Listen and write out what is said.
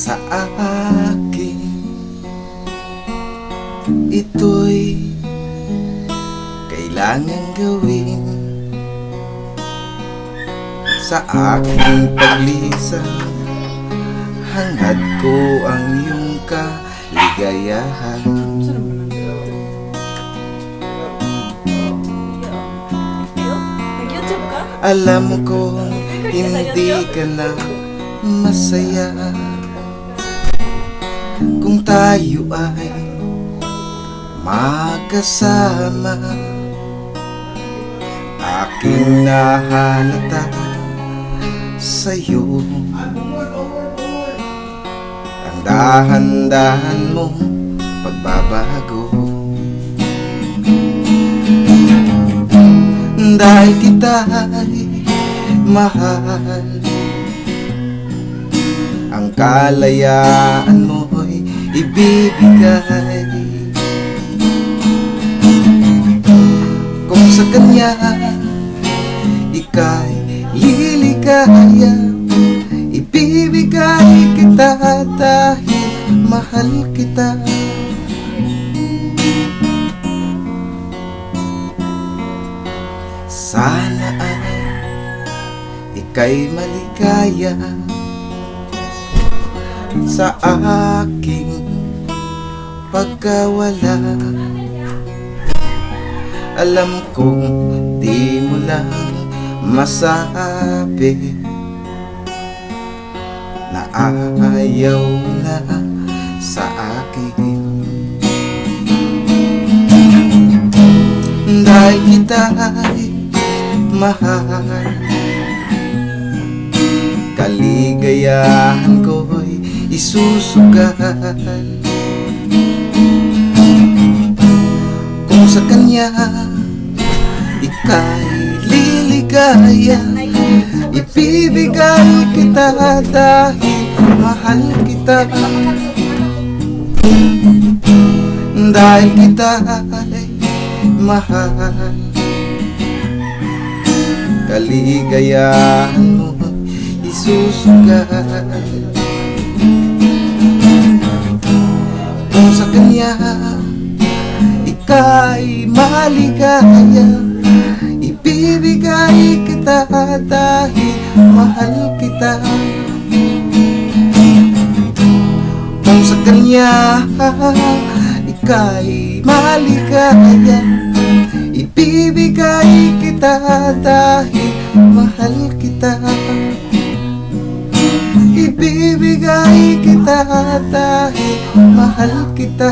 sa akin. Ito'y kailangan gawin sa aking paglisan. Hangad ko ang iyong kaligayahan. Nag-YouTube ka? Alam kong hindi ka na masaya kung tayo ay magkasama. Aking nahalata sa'yo ang dahan-dahan mong pagbabago. Dahil kita'y mahal, ang kalayaan mo'y ibibigay. Kung sa kanya ika'y liligaya, ibibigay kita dahil mahal kita. Sana ay ika'y maligaya sa aking pagkawala. Alam kong di mo lang masabi na ayaw na sa akin. Dahil kita'y mahal, kaligayahan ko'y isusugal. Kung sa kanya ika'y liligaya, ibibigay kita dahil mahal kita. Dahil kita'y mahal, kaligayahan mo isusugal. Kung sa kanya ika'y maligaya, ibibigay kita dahil mahal kita. Kung sa kanya ika'y maligaya, ibibigay kita dahil mahal kita. Ibibigay kita dahil mahal kita.